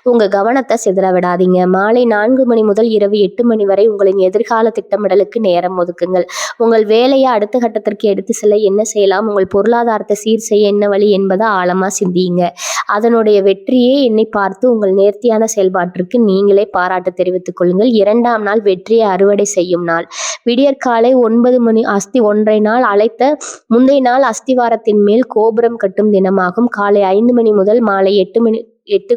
உங்க கவனத்தை சிதற விடாதீங்க. மாலை 4 மணி முதல் இரவு 8 மணி வரை உங்களின் எதிர்கால திட்டமிடலுக்கு நேரம் ஒதுக்குங்கள். உங்கள் வேலையை அடுத்த கட்டத்திற்கு எடுத்து செல்ல என்ன செய்யலாம், உங்கள் பொருளாதாரத்தை சீர் செய்ய என்ன வழி என்பதை ஆழமா சிந்தியுங்க. அதனுடைய வெற்றியே என்னை பார்த்து உங்கள் நேர்த்தியான செயல்பாட்டிற்கு நீங்களே பாராட்டு தெரிவித்துக் கொள்ளுங்கள். 2ஆம் நாள் வெற்றியை அறுவடை செய்யும் நாள். விடியற்காலை 9 மணி ஒன்றை நாள் அழைத்த முந்தைய நாள் அஸ்திவாரத்தின் மேல் கோபுரம் கட்டும் தினமாகும். காலை 5 மணி முதல் மாலை 8 மணி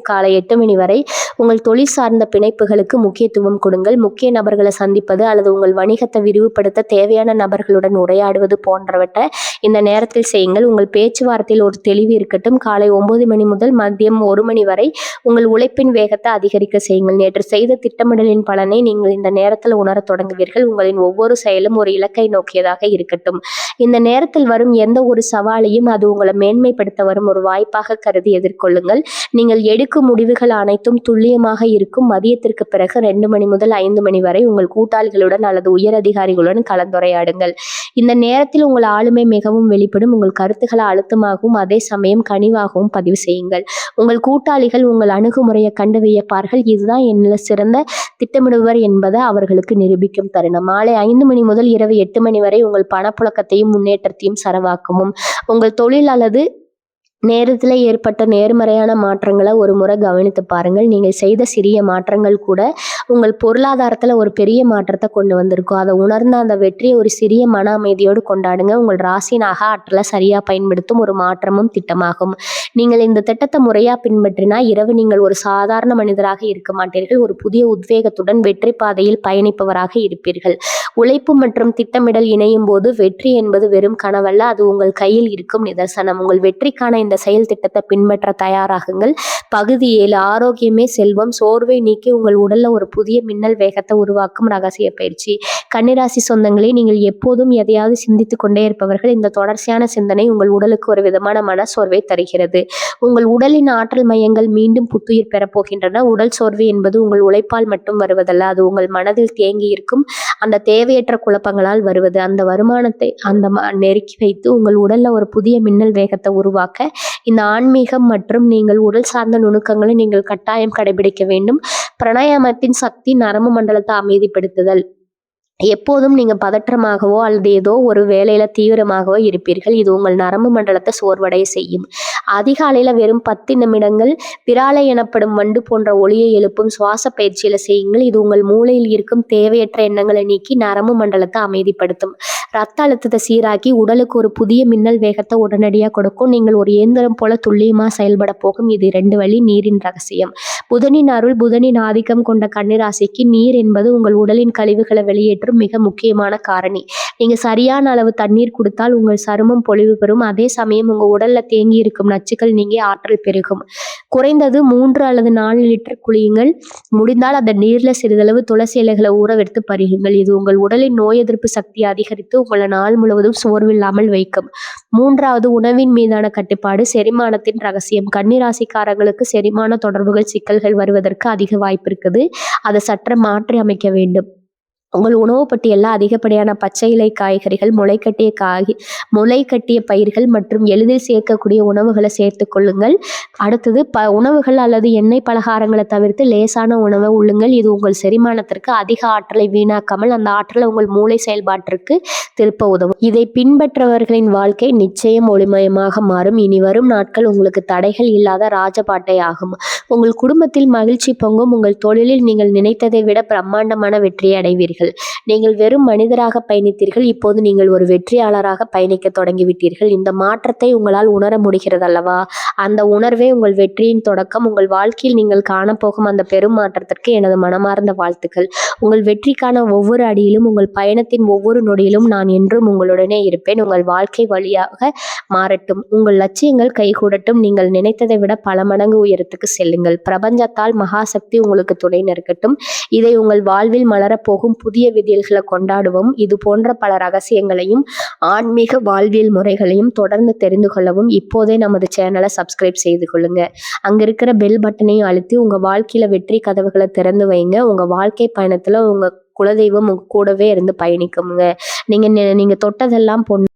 காலை 8 மணி வரை உங்கள் தொழில் சார்ந்த பிணைப்புகளுக்கு முக்கியத்துவம் கொடுங்கள். முக்கிய நபர்களை சந்திப்பது அல்லது உங்கள் வணிகத்தை விரிவுபடுத்த தேவையான நபர்களுடன் உரையாடுவது போன்றவற்றை இந்த நேரத்தில் செய்யுங்கள். உங்கள் பேச்சுவார்த்தையில் ஒரு தெளிவு இருக்கட்டும். காலை 9 மணி முதல் மதியம் 1 மணி வரை உங்கள் உழைப்பின் வேகத்தை அதிகரிக்க செய்யுங்கள். நேற்று செய்த திட்டமிடலின் பலனை நீங்கள் இந்த நேரத்தில் உணரத் தொடங்குவீர்கள். உங்களின் ஒவ்வொரு செயலும் ஒரு இலக்கை நோக்கியதாக இருக்கட்டும். இந்த நேரத்தில் வரும் எந்த ஒரு சவாலையும் அது உங்களை மேன்மைப்படுத்த வரும் ஒரு வாய்ப்பாக கருதி எதிர்கொள்ளுங்கள். நீங்கள் எடுக்கும் முடிவுகள் அனைத்தும் துல்லியமாக இருக்கும். மதியத்திற்கு பிறகு 2 மணி முதல் 5 மணி வரை உங்கள் கூட்டாளிகளுடன் அல்லது உயர் அதிகாரிகளுடன் கலந்துரையாடுங்கள். இந்த நேரத்தில் உங்கள் ஆளுமை மிகவும் வெளிப்படும். உங்கள் கருத்துக்களை அழுத்தமாகவும் அதே சமயம் கனிவாகவும் பதிவு செய்யுங்கள். உங்கள் கூட்டாளிகள் உங்கள் அணுகுமுறையை கண்டு வியப்பார்கள். இதுதான் என்னில் சிறந்த திட்டமிடுவர் என்பதை அவர்களுக்கு நிரூபிக்கும் தருணம். மாலை 5 மணி முதல் இரவு 8 மணி வரை உங்கள் பணப்புழக்கத்தையும் முன்னேற்றத்தையும் சரவாக்குமும். உங்கள் தொழில் அல்லது நேரத்தில் ஏற்பட்ட நேர்மறையான மாற்றங்களை ஒரு முறை கவனித்து பாருங்கள். நீங்கள் செய்த சிறிய மாற்றங்கள் கூட உங்கள் பொருளாதாரத்தில் ஒரு பெரிய மாற்றத்தை கொண்டு வந்திருக்கும். அதை உணர்ந்த அந்த வெற்றியை ஒரு சிறிய மன அமைதியோடு கொண்டாடுங்க. உங்கள் ராசியின் ஆற்றலை சரியாக பயன்படுத்தும் ஒரு மாற்றமும் திட்டமாகும். நீங்கள் இந்த திட்டத்தை முறையாக பின்பற்றினா இரவு நீங்கள் ஒரு சாதாரண மனிதராக இருக்க மாட்டீர்கள். ஒரு புதிய உத்வேகத்துடன் வெற்றி பாதையில் பயணிப்பவராக இருப்பீர்கள். உழைப்பு மற்றும் திட்டமிடல் இணையும் போது வெற்றி என்பது வெறும் கனவல்ல, அது உங்கள் கையில் இருக்கும் நிதர்சனம். உங்கள் வெற்றிக்கான இந்த செயல் திட்டத்தை பின்பற்ற தயாராகுங்கள். பகுதி 7 ஆரோக்கியமே செல்வம். சோர்வை நீக்கி உங்கள் உடல்ல ஒரு புதிய மின்னல் வேகத்தை உருவாக்கும் ரகசிய பயிற்சி. கன்னிராசி சொந்தங்களே, நீங்கள் எப்போதும் எதையாவது சிந்தித்து கொண்டே இருப்பவர்கள். இந்த தொடர்ச்சியான சிந்தனை உங்கள் உடலுக்கு ஒரு விதமான மனசோர்வை தருகிறது. உங்கள் உடலின் ஆற்றல் மையங்கள் மீண்டும் புத்துயிர் பெறப்போகின்றன. உடல் சோர்வு என்பது உங்கள் உழைப்பால் மட்டும் வருவதல்ல, அது உங்கள் மனதில் தேங்கி இருக்கும் அந்த தேவையற்ற குழப்பங்களால் வருவது. அந்த வருமானத்தை நெருக்கி வைத்து உங்கள் உடல்ல ஒரு புதிய மின்னல் வேகத்தை உருவாக்க இந்த ஆன்மீகம் மற்றும் நீங்கள் உடல் சார்ந்த நுணுக்கங்களை நீங்கள் கட்டாயம் கடைபிடிக்க வேண்டும். பிராணாயாமத்தின் சக்தி நரம்பு மண்டலத்தை அமைதிப்படுத்துதல். எப்போதும் நீங்க பதற்றமாகவோ அல்லது ஏதோ ஒரு வேலையில தீவிரமாகவோ இருப்பீர்கள். இது உங்கள் நரம்பு மண்டலத்தை சோர்வடைய செய்யும். அதிகாலையில வெறும் 10 நிமிடங்கள் பிராலை எனப்படும் வண்டு போன்ற ஒளியை எழுப்பும் சுவாச பயிற்சியில செய்யுங்கள். இது உங்கள் மூளையில் இருக்கும் தேவையற்ற எண்ணங்களை நீக்கி நரம்பு மண்டலத்தை அமைதிப்படுத்தும். ரத்த அழுத்தத்தை சீராக்கி உடலுக்கு ஒரு புதிய மின்னல் வேகத்தை உடனடியாக கொடுக்கும். நீங்கள் ஒரு இயந்திரம் போல துல்லியமாக செயல்பட போகும். இது 2 வழி நீரின் ரகசியம். புதனின் அருள். புதனின் ஆதிக்கம் கொண்ட கன்னிராசிக்கு நீர் என்பது உங்கள் உடலின் கழிவுகளை வெளியேற்றும் மிக முக்கியமான காரணி. நீங்க சரியான அளவு தண்ணீர் கொடுத்தால் உங்கள் சருமம் பொலிவு பெறும். அதே சமயம் உங்க உடல்ல தேங்கி இருக்கும் நச்சுக்கள் நீங்கி ஆற்றல் பெருகும். குறைந்தது 3 அல்லது 4 லிட்டர் குளியுங்கள். முடிந்தால் அந்த நீர்ல சிறிதளவு துளசி இலைகளை ஊற வைத்து பருகுங்கள். இது உங்கள் உடலின் நோய் எதிர்ப்பு சக்தியை அதிகரித்து உங்களை நாள் முழுவதும் சோர்வில்லாமல் வைக்கும். 3வது, உணவின் மீதான கட்டுப்பாடு. செரிமானத்தின் ரகசியம். கன்னிராசிக்காரர்களுக்கு செரிமான தொடர்புகள் சிக்கல்கள் வருவதற்கு அதிக வாய்ப்பு இருக்குது. அதை சற்று மாற்றி அமைக்க வேண்டும். உங்கள் உணவு பட்டியலில் அதிகப்படியான பச்சை இலை காய்கறிகள், முளைக்கட்டிய பயிர்கள் மற்றும் எளிதில் சேர்க்கக்கூடிய உணவுகளை சேர்த்து கொள்ளுங்கள். அடுத்தது உணவுகள் அல்லது எண்ணெய் பலகாரங்களை தவிர்த்து லேசான உணவை உள்ளுங்கள். இது உங்கள் செரிமானத்திற்கு அதிக ஆற்றலை வீணாக்காமல் அந்த ஆற்றலை உங்கள் மூளை செயல்பாட்டிற்கு திருப்ப உதவும். இதை பின்பற்றவர்களின் வாழ்க்கை நிச்சயம் ஒளிமயமாக மாறும். இனி வரும் நாட்கள் உங்களுக்கு தடைகள் இல்லாத ராஜபாட்டை ஆகும். உங்கள் குடும்பத்தில் மகிழ்ச்சி பொங்கும். உங்கள் தொழிலில் நீங்கள் நினைத்ததை விட பிரம்மாண்டமான வெற்றியை அடைவீர்கள். நீங்கள் வெறும் மனிதராக பயணித்தீர்கள். இப்போது நீங்கள் ஒரு வெற்றியாளராக பயணிக்க தொடங்கிவிட்டீர்கள். இந்த மாற்றத்தை உங்களால் உணர முடிகிறது அல்லவா? அந்த உணர்வே உங்கள் வெற்றியின் தொடக்கம். உங்கள் வாழ்க்கையில் நீங்கள் காணப்போகும் அந்த பெரும் மாற்றத்திற்கு எனது மனமார்ந்த வாழ்த்துக்கள். உங்கள் வெற்றிக்கான ஒவ்வொரு அடியிலும், உங்கள் பயணத்தின் ஒவ்வொரு நொடியிலும் நான் என்றும் உங்களுடனே இருப்பேன். உங்கள் வாழ்க்கை வழியாக மாறட்டும். உங்கள் லட்சியங்கள் கைகூடட்டும். நீங்கள் நினைத்ததை விட பல மடங்கு உயரத்துக்கு செல்லுங்கள். பிரபஞ்சத்தால் மகாசக்தி உங்களுக்கு துணை நிற்கட்டும். இதை உங்கள் வாழ்வில் மலரப்போகும் புதிய விடியல்களை கொண்டாடுவோம். இது போன்ற பல ரகசியங்களையும் ஆன்மீக வாழ்வியல் முறைகளையும் தொடர்ந்து தெரிந்து கொள்ளவும் இப்போதே நமது சேனலை சப்ஸ்கிரைப் செய்து கொள்ளுங்க. அங்க இருக்கிற பெல் பட்டனையும் அழுத்தி உங்க வாழ்க்கையில வெற்றி கதவுகளை திறந்து வைங்க. உங்க வாழ்க்கை பயணத்துல உங்க குலதெய்வம் உங்க கூடவே இருந்து பயணிக்குங்க. நீங்க தொட்டதெல்லாம் பொண்ணு.